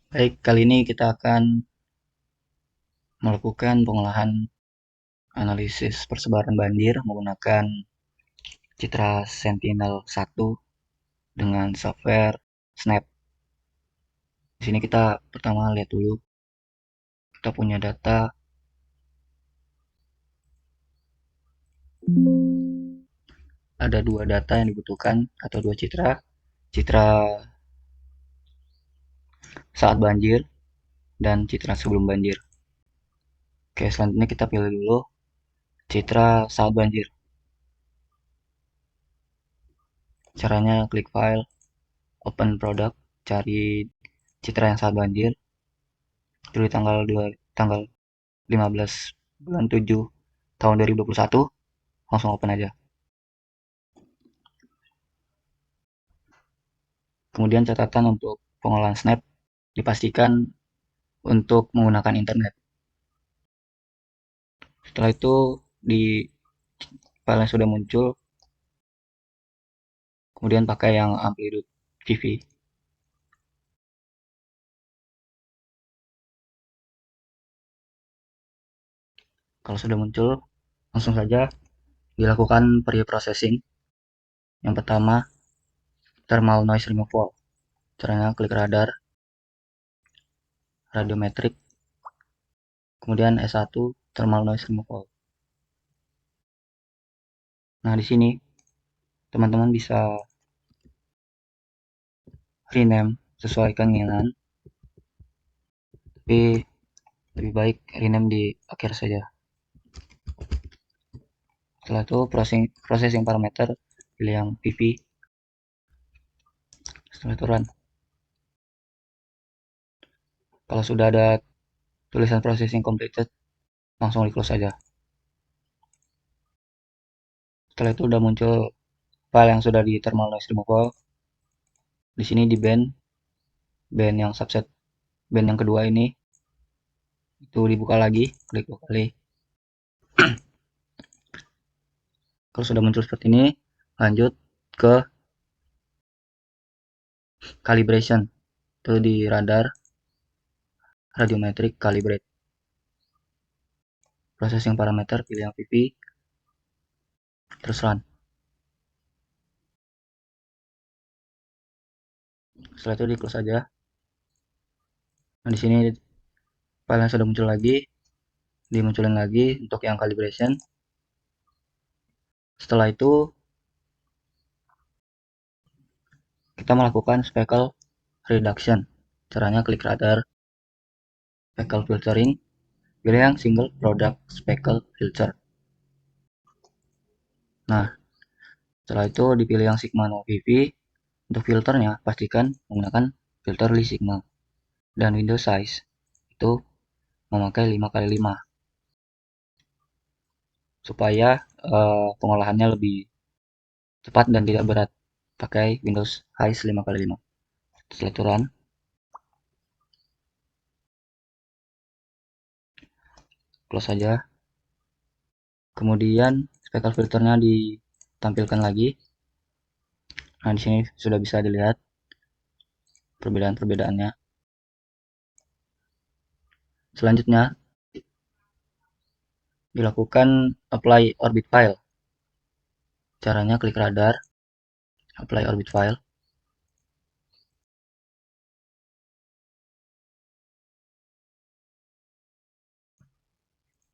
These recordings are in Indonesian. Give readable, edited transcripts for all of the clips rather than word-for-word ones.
Baik, kali ini kita akan melakukan pengolahan analisis persebaran banjir menggunakan Citra Sentinel-1 dengan software Snap. Di sini kita pertama lihat dulu, kita punya data. Ada dua data yang dibutuhkan atau dua citra. Citra saat banjir dan citra sebelum banjir. Oke, selanjutnya kita pilih dulu citra saat banjir. Caranya klik file, open product, cari citra yang saat banjir. Pilih tanggal 15 bulan 7 tahun 2021, langsung open aja. Kemudian catatan untuk pengolahan Snap dipastikan untuk menggunakan internet. Setelah itu di file yang sudah muncul, kemudian pakai yang amplitude VV. Kalau sudah muncul, langsung saja dilakukan pre-processing. Yang pertama, thermal noise removal. Caranya klik radar, radiometrik, kemudian S1 thermal noise removal. Nah, di sini teman-teman bisa rename sesuai keinginan, tapi lebih baik rename di akhir saja. Setelah itu processing parameter, pilih yang PP. Setelah itu run. Kalau sudah ada tulisan processing completed, langsung di close saja. Setelah itu udah muncul file yang sudah di thermal noise removal. Di sini di band yang subset band yang kedua ini itu dibuka lagi, klik 2 kali. Kalau sudah muncul seperti ini, lanjut ke calibration. Itu di radar, radiometrik, calibrate. Processing parameter, pilih yang PP, terus run. Setelah itu di close saja. Nah, di sini file yang sudah muncul lagi, dimunculin lagi untuk yang calibration. Setelah itu kita melakukan speckle reduction. Caranya klik radar, speckle filtering, pilih yang single product speckle filter. Nah, setelah itu dipilih yang Sigma No VV. Untuk filternya pastikan menggunakan filter Lee Sigma. Dan window size itu memakai 5x5 supaya pengolahannya lebih cepat dan tidak berat. Pakai Windows size 5x5. Setelah itu run. Close saja. Kemudian speckle filternya ditampilkan lagi. Nah, di sini sudah bisa dilihat perbedaan-perbedaannya. Selanjutnya dilakukan apply orbit file. Caranya klik radar, apply orbit file.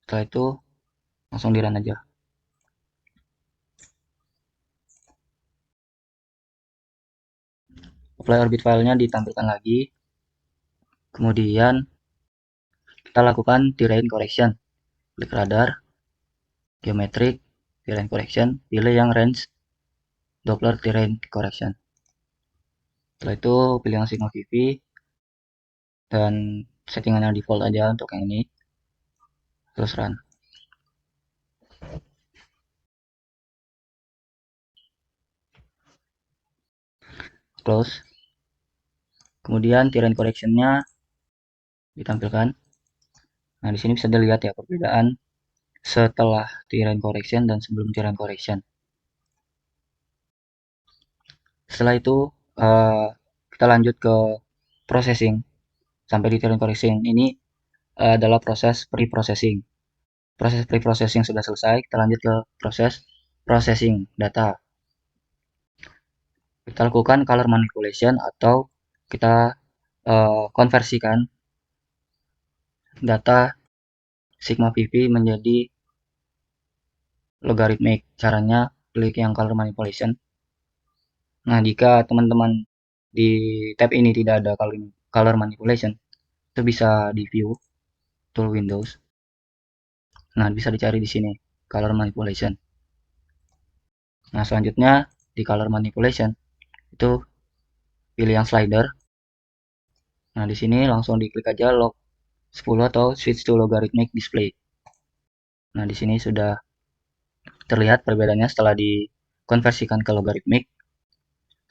Setelah itu langsung di run aja. Apply orbit filenya ditampilkan lagi. Kemudian kita lakukan terrain correction. Klik radar, geometric, terrain correction, pilih yang range Doppler terrain correction. Setelah itu pilih yang Sigma VV dan settingan yang default aja untuk yang ini. Terus run. Close. Kemudian terrain correction-nya ditampilkan. Nah, di sini bisa dilihat ya perbedaan setelah terrain correction dan sebelum terrain correction. Setelah itu kita lanjut ke processing. sampai di terrain correction ini adalah proses pre-processing. Proses pre-processing sudah selesai, kita lanjut ke proses processing data. Kita lakukan color manipulation atau kita konversikan data sigma VV menjadi logarithmic. Caranya klik yang color manipulation. Nah, jika teman-teman di tab ini tidak ada color manipulation, itu bisa di view tool Windows. Nah, bisa dicari di sini color manipulation. Nah, selanjutnya di color manipulation itu pilih yang slider. Nah, di sini langsung diklik aja log 10 atau switch to logarithmic display. Nah, di sini sudah terlihat perbedaannya setelah dikonversikan ke logarithmic.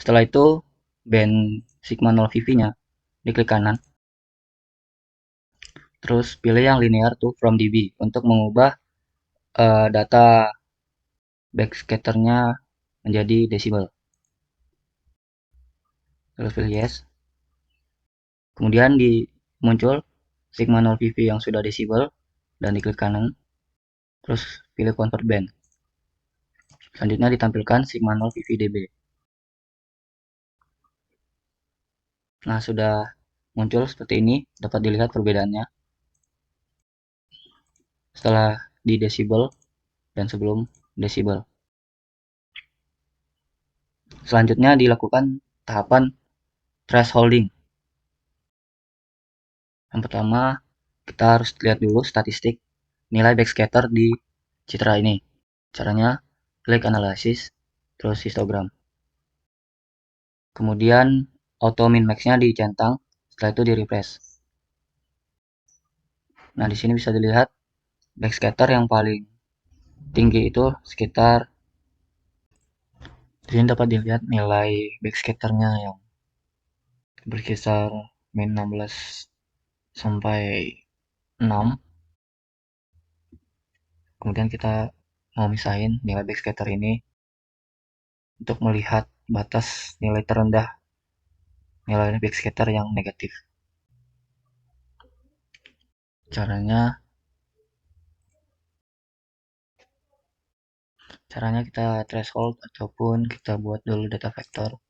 Setelah itu band sigma 0 VV-nya diklik kanan. Terus pilih yang linear to from dB untuk mengubah data backscatter-nya menjadi desibel. Terus pilih yes. Kemudian muncul sigma 0 VV yang sudah desibel dan diklik kanan. Terus pilih convert band. Selanjutnya ditampilkan sigma 0 VV dB. Nah, sudah muncul seperti ini, dapat dilihat perbedaannya setelah di desibel dan sebelum desibel. Selanjutnya dilakukan tahapan thresholding. Yang pertama, kita harus lihat dulu statistik nilai backscatter di citra ini. Caranya klik analisis, terus histogram. Kemudian auto min max-nya dicentang, setelah itu di refresh. Nah, di sini bisa dilihat backscatter yang paling tinggi itu sekitar, di sini dapat dilihat nilai backscatter-nya yang berkisar min 16 sampai 6. Kemudian kita mau misahin nilai backscatter ini untuk melihat batas nilai terendah nilai backscatter yang negatif. Caranya kita threshold ataupun kita buat dulu data vector.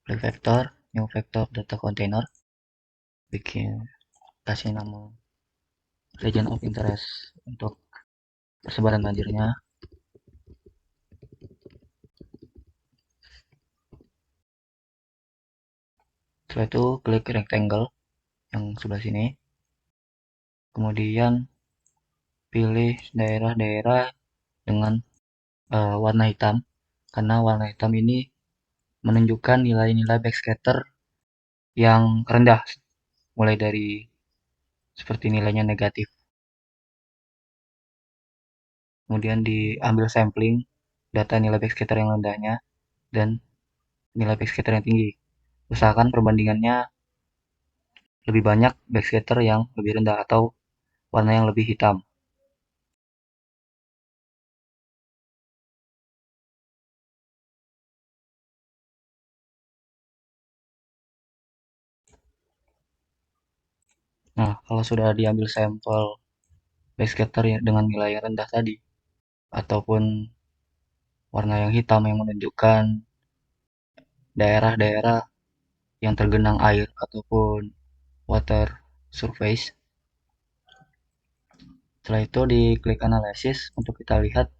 Klik vector, new vector data container, kasih nama region of interest untuk persebaran banjirnya. Setelah itu klik rectangle yang sebelah sini. Kemudian pilih daerah-daerah dengan warna hitam, karena warna hitam ini menunjukkan nilai-nilai backscatter yang rendah, mulai dari seperti nilainya negatif. Kemudian diambil sampling data nilai backscatter yang rendahnya dan nilai backscatter yang tinggi. Usahakan perbandingannya lebih banyak backscatter yang lebih rendah atau warna yang lebih hitam. Nah, kalau sudah diambil sampel backscatter dengan nilai yang rendah tadi, ataupun warna yang hitam yang menunjukkan daerah-daerah yang tergenang air ataupun water surface. Setelah itu diklik analisis untuk kita lihat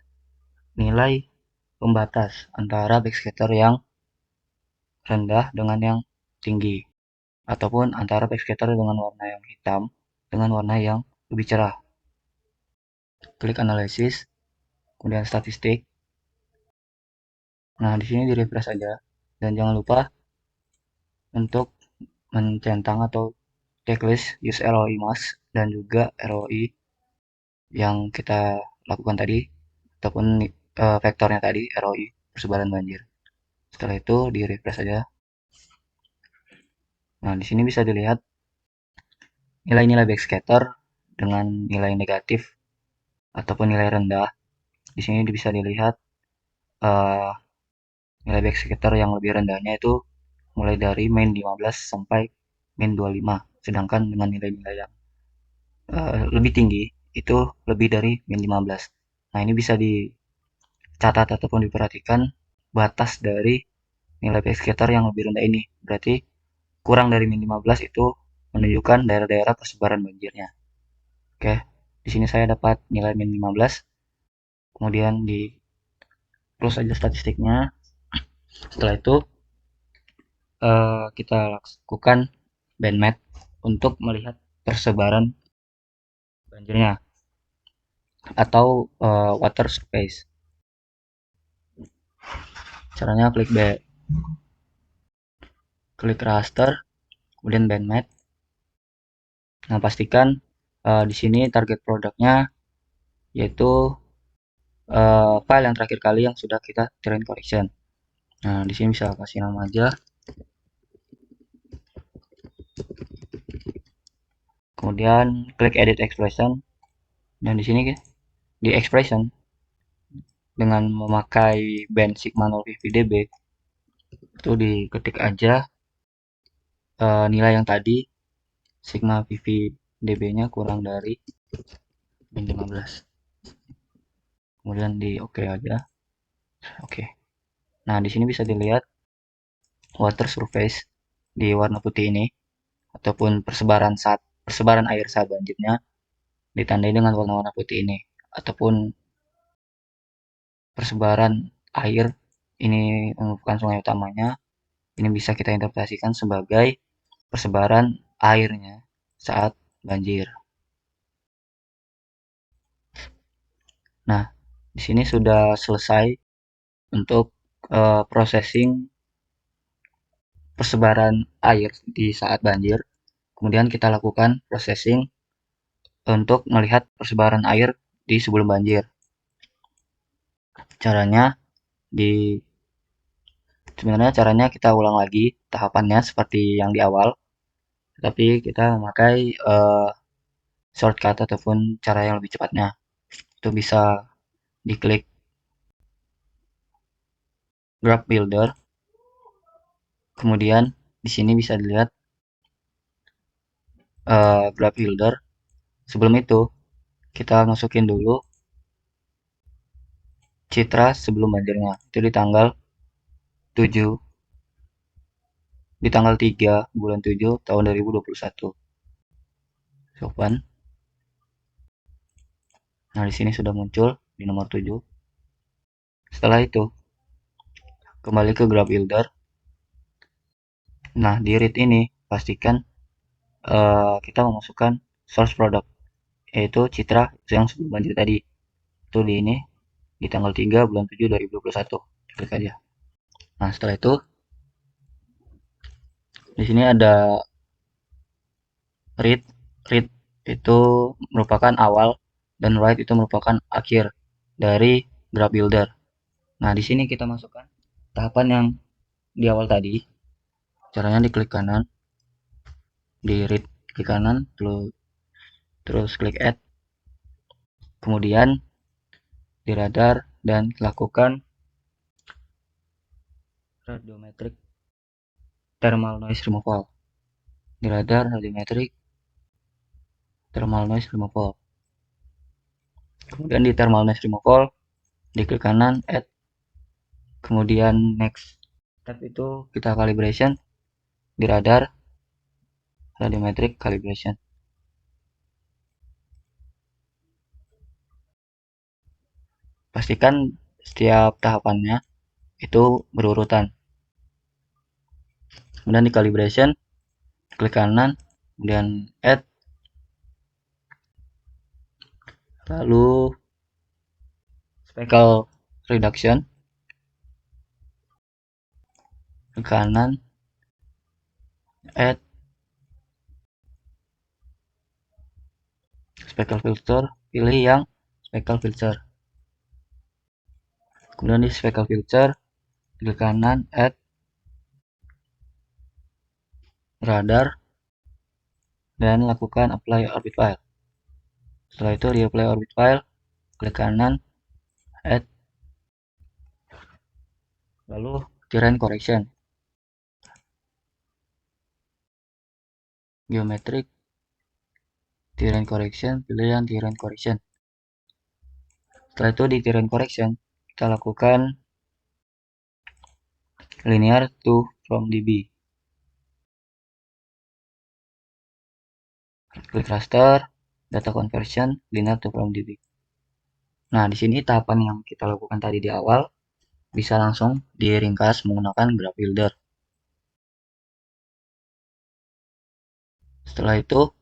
nilai pembatas antara backscatter yang rendah dengan yang tinggi, ataupun antara backscatter dengan warna yang hitam dengan warna yang lebih cerah. Klik analisis, kemudian statistik. Nah, di sini di refresh aja dan jangan lupa untuk mencentang atau checklist use ROI mask dan juga ROI yang kita lakukan tadi ataupun vektornya tadi ROI persebaran banjir. Setelah itu di refresh saja. Nah, di sini bisa dilihat nilai-nilai backscatter dengan nilai negatif ataupun nilai rendah. Di sini bisa dilihat uh, nilai backscatter yang lebih rendahnya itu mulai dari min 15 sampai min 25 sedangkan dengan nilai-nilai yang lebih tinggi itu lebih dari min 15. Nah, ini bisa dicatat ataupun diperhatikan batas dari nilai pScatter yang lebih rendah ini. Berarti kurang dari min 15 itu menunjukkan daerah-daerah persebaran banjirnya. Oke, di sini saya dapat nilai min 15. Kemudian di close aja statistiknya. Setelah itu kita lakukan bandmath untuk melihat persebaran banjirnya atau water surface. Caranya klik raster, kemudian bandmath. Nah, pastikan di sini target produknya yaitu file yang terakhir kali yang sudah kita terrain correction. Nah, di sini bisa kasih nama aja. Kemudian klik edit expression, dan di sini di expression dengan memakai band sigma 0 VVDB itu diketik aja nilai yang tadi sigma VVDB-nya kurang dari min 15. Kemudian di oke aja. Oke. Nah, di sini bisa dilihat water surface di warna putih ini ataupun persebaran air saat banjirnya ditandai dengan warna-warna putih ini, ataupun persebaran air ini merupakan sungai utamanya. Ini bisa kita interpretasikan sebagai persebaran airnya saat banjir. Nah, di sini sudah selesai untuk processing persebaran air di saat banjir. Kemudian kita lakukan processing untuk melihat persebaran air di sebelum banjir. Sebenarnya caranya kita ulang lagi tahapannya seperti yang di awal, tapi kita memakai shortcut ataupun cara yang lebih cepatnya. Itu bisa diklik Graph Builder, kemudian di sini bisa dilihat Graph Builder. Sebelum itu kita masukin dulu citra sebelum banjirnya, itu di tanggal 3 bulan 7 tahun 2021. Open. Nah, di sini sudah muncul di nomor 7. Setelah itu kembali ke Graph Builder. Nah, di read ini pastikan kita memasukkan source product, yaitu citra yang sebelum banjir tadi. Itu di ini di tanggal 3 bulan 7 2021. Klik aja. Nah, setelah itu di sini ada read. Read itu merupakan awal dan write itu merupakan akhir dari Graph Builder. Nah, di sini kita masukkan tahapan yang di awal tadi. Caranya diklik kanan, di read klik kanan, terus klik add, kemudian di radar dan lakukan radiometric thermal noise removal. Di radar radiometric thermal noise removal. Kemudian di thermal noise removal diklik kanan add, kemudian next step itu kita calibration di radar radiometric calibration. Pastikan setiap tahapannya itu berurutan. Kemudian di calibration klik kanan, kemudian add, lalu speckle reduction klik kanan, add, speckle filter, pilih yang speckle filter. Kemudian di speckle filter klik kanan, add, radar, dan lakukan apply orbit file. Setelah itu di apply orbit file, klik kanan, add, lalu terrain correction. geometric, terrain correction, pilih yang terrain correction. Setelah itu di terrain correction, kita lakukan linear to from DB. Klik raster, data conversion, linear to from DB. Nah, di sini tahapan yang kita lakukan tadi di awal bisa langsung diringkas menggunakan graph builder. Setelah itu,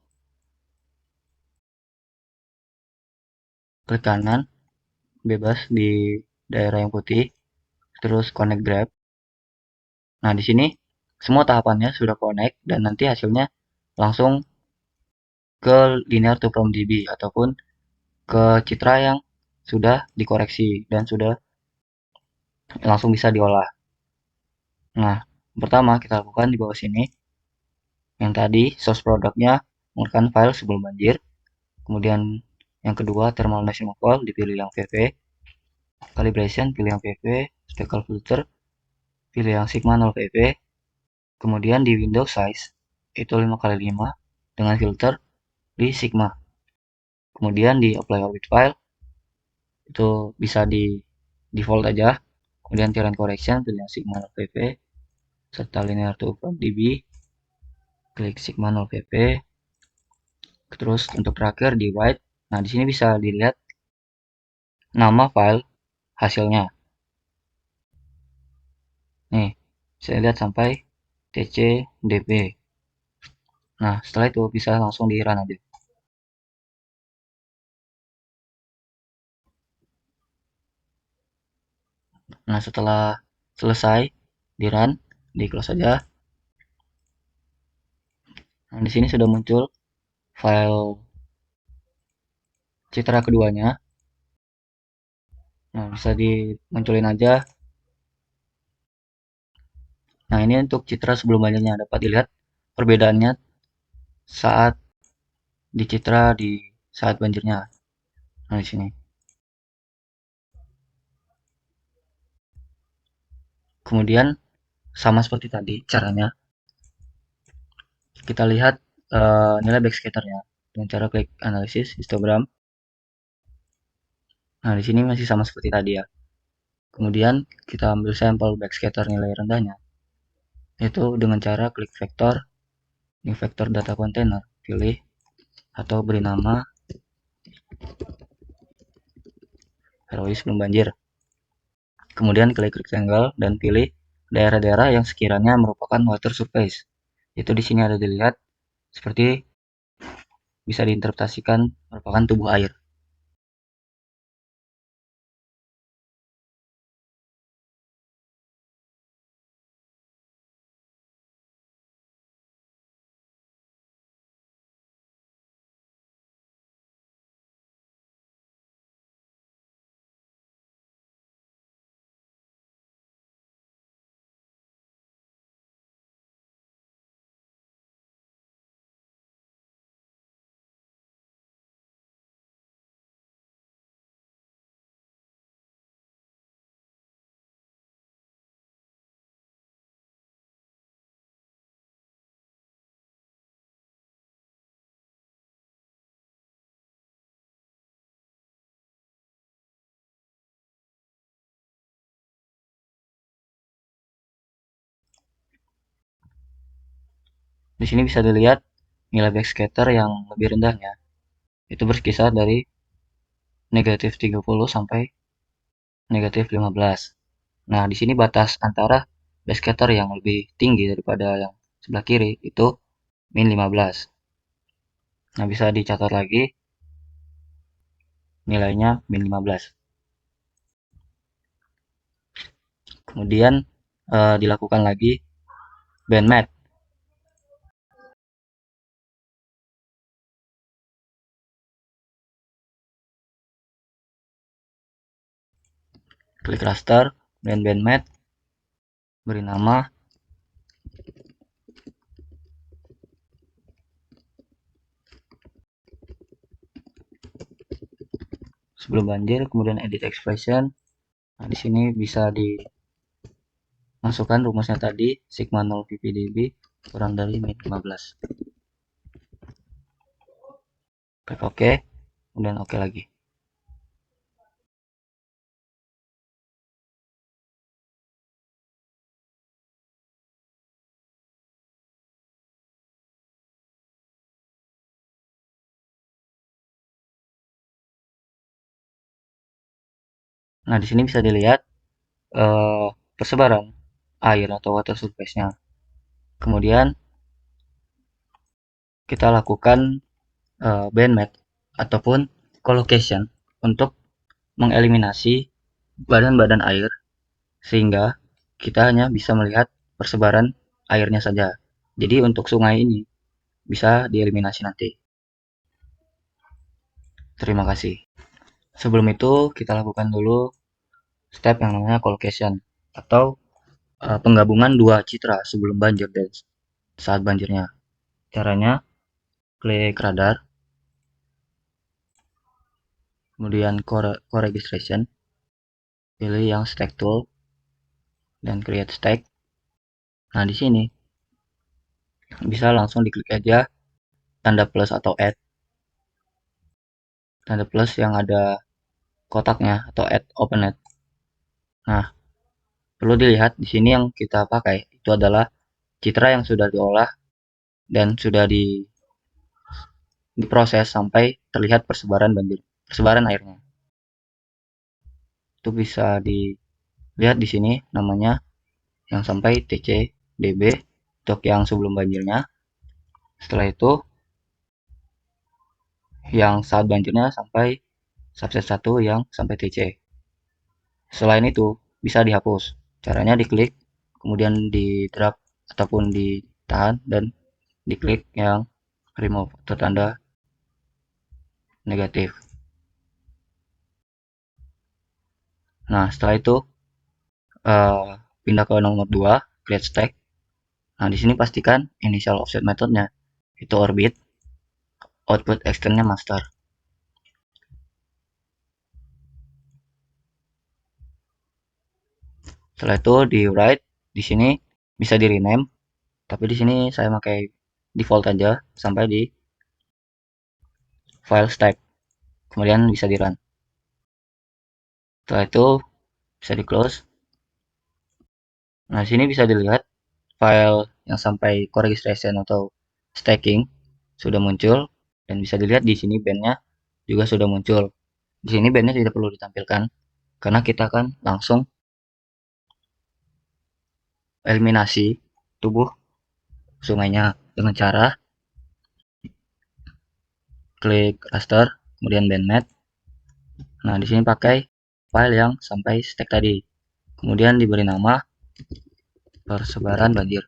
klik kanan, bebas di daerah yang putih, terus connect graph. Nah, di sini semua tahapannya sudah connect dan nanti hasilnya langsung ke linear to from DB ataupun ke citra yang sudah dikoreksi dan sudah langsung bisa diolah. Nah, pertama kita lakukan di bawah sini. Yang tadi source produknya menggunakan file sebelum banjir. Kemudian yang kedua thermal noise removal dipilih yang VV. Calibration pilih yang VV. Speckle filter pilih yang sigma 0 VV. Kemudian di window size itu 5x5 dengan filter di sigma. Kemudian di apply orbit file itu bisa di default aja. Kemudian terrain correction pilih yang sigma 0 VV serta linear to from DB. Klik sigma 0 VV. Terus untuk terakhir di white. Nah, di sini bisa dilihat nama file hasilnya. Nih, saya lihat sampai tcdp. Nah, setelah itu bisa langsung di run aja. Nah, setelah selesai di run, di close aja. Nah, di sini sudah muncul file citra keduanya. Nah, bisa dimunculin aja. Nah, ini untuk citra sebelum banjirnya. Dapat dilihat perbedaannya saat dicitra di saat banjirnya. Nah, di sini. Kemudian sama seperti tadi caranya. Kita lihat nilai backscatternya dengan cara klik analisis histogram. Nah, di sini masih sama seperti tadi ya. Kemudian kita ambil sampel backscatter nilai rendahnya, yaitu dengan cara klik vektor, new vector data container, pilih atau beri nama ROI sebelum banjir. Kemudian klik rectangle dan pilih daerah-daerah yang sekiranya merupakan water surface. Itu di sini ada dilihat seperti bisa diinterpretasikan merupakan tubuh air. Di sini bisa dilihat nilai backscatter yang lebih rendahnya itu berkisar dari negatif 30 sampai negatif 15. Nah, di sini batas antara backscatter yang lebih tinggi daripada yang sebelah kiri itu min 15. Nah, bisa dicatat lagi nilainya min 15. Kemudian dilakukan lagi bandmat. Klik raster dan bandmat, beri nama sebelum banjir, kemudian edit expression. Nah, di sini bisa dimasukkan rumusnya tadi sigma 0 ppdb kurang dari min 15. Klik OK, kemudian OK lagi. Nah, di sini bisa dilihat persebaran air atau water surface-nya. Kemudian kita lakukan band mat ataupun collocation untuk mengeliminasi badan-badan air sehingga kita hanya bisa melihat persebaran airnya saja. Jadi untuk sungai ini bisa dieliminasi nanti. Terima kasih. Sebelum itu kita lakukan dulu step yang namanya collocation atau penggabungan dua citra sebelum banjir dan saat banjirnya. Caranya klik radar, kemudian core registration, pilih yang stack tool dan create stack. Nah, di sini bisa langsung diklik aja tanda plus atau add, tanda plus yang ada kotaknya atau add open net. Nah, perlu dilihat di sini yang kita pakai itu adalah citra yang sudah diolah dan sudah diproses sampai terlihat persebaran airnya. Itu bisa dilihat di sini namanya yang sampai TC DB untuk yang sebelum banjirnya. Setelah itu yang saat banjirnya sampai subset 1 yang sampai TC. Selain itu bisa dihapus. Caranya diklik, kemudian di drag ataupun ditahan dan diklik yang remove atau tanda negatif. Nah, setelah itu pindah ke nomor 2, create stack. Nah, di sini pastikan initial offset methodnya itu orbit, output externnya master. Setelah itu di write, di sini bisa di rename, tapi di sini saya pakai default aja sampai di file stack. Kemudian bisa di run. Setelah itu bisa di close. Nah, di sini bisa dilihat file yang sampai core registration atau stacking sudah muncul dan bisa dilihat di sini bandnya juga sudah muncul. Di sini bandnya tidak perlu ditampilkan karena kita akan langsung eliminasi tubuh sungainya dengan cara klik raster, kemudian band mat. Nah, di sini pakai file yang sampai stack tadi. Kemudian diberi nama persebaran banjir.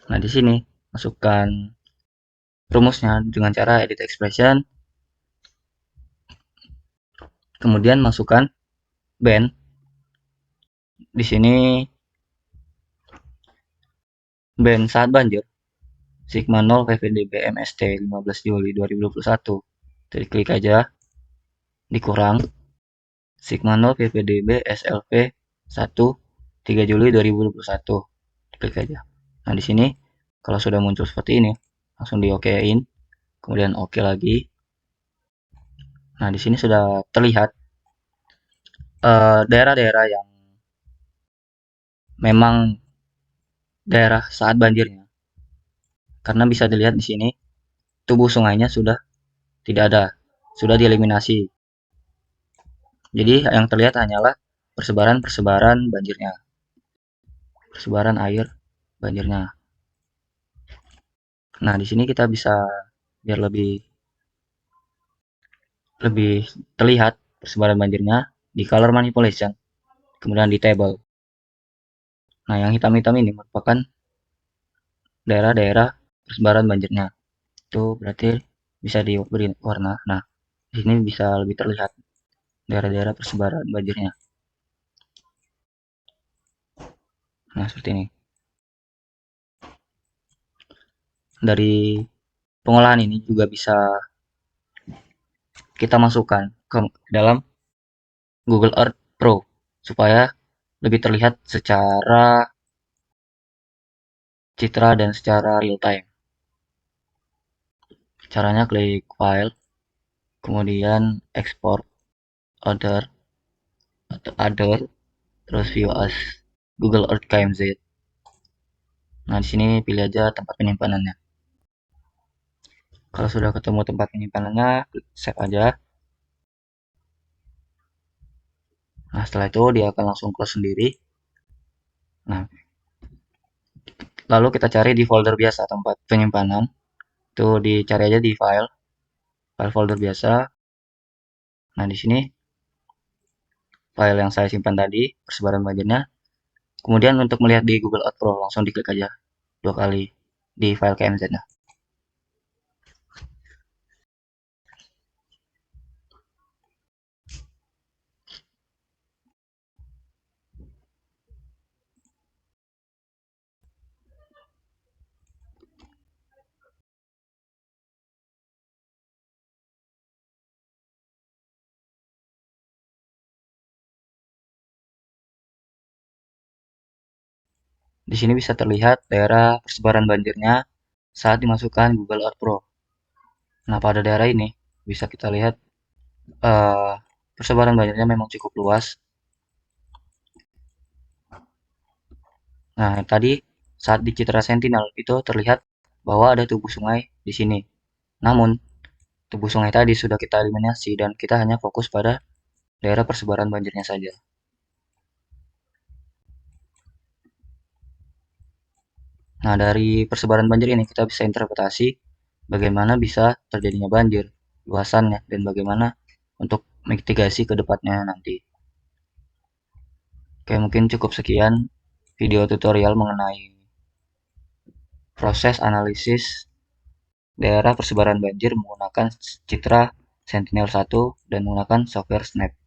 Nah, di sini masukkan rumusnya dengan cara edit expression. Kemudian masukkan band. Di sini band saat banjir sigma 0 VVDB MST 15 Juli 2021. Jadi klik aja, dikurang sigma 0 VVDB SLV 1 3 Juli 2021. Klik aja. Nah, di sini kalau sudah muncul seperti ini, langsung di OK-in, kemudian OK lagi. Nah, di sini sudah terlihat daerah-daerah yang memang daerah saat banjirnya. Karena bisa dilihat di sini tubuh sungainya sudah tidak ada, sudah dieliminasi. Jadi yang terlihat hanyalah persebaran banjirnya, persebaran air banjirnya. Nah, di sini kita bisa biar lebih terlihat persebaran banjirnya di color manipulation, kemudian di table. Nah, yang hitam-hitam ini merupakan daerah-daerah persebaran banjirnya. Itu berarti bisa diberi warna. Nah, di sini bisa lebih terlihat daerah-daerah persebaran banjirnya. Nah, seperti ini. Dari pengolahan ini juga bisa kita masukkan ke dalam Google Earth Pro supaya lebih terlihat secara citra dan secara real time. Caranya klik file, kemudian export other atau other, terus view as Google Earth KMZ. Nah, di sini pilih aja tempat penyimpanannya. Kalau sudah ketemu tempat penyimpanannya, klik save aja. Nah, setelah itu dia akan langsung close sendiri. Nah, lalu kita cari di folder biasa tempat penyimpanan. Itu dicari aja di file folder biasa. Nah, di sini file yang saya simpan tadi, persebaran banjirnya. Kemudian untuk melihat di Google Earth Pro, langsung diklik aja 2 kali di file KMZ-nya. Di sini bisa terlihat daerah persebaran banjirnya saat dimasukkan Google Earth Pro. Nah, pada daerah ini bisa kita lihat eh, persebaran banjirnya memang cukup luas. Nah, tadi saat di Citra Sentinel itu terlihat bahwa ada tubuh sungai di sini. Namun, tubuh sungai tadi sudah kita eliminasi dan kita hanya fokus pada daerah persebaran banjirnya saja. Nah, dari persebaran banjir ini kita bisa interpretasi bagaimana bisa terjadinya banjir, luasannya, dan bagaimana untuk mitigasi ke depannya nanti. Oke, mungkin cukup sekian video tutorial mengenai proses analisis daerah persebaran banjir menggunakan Citra Sentinel-1 dan menggunakan software Snap.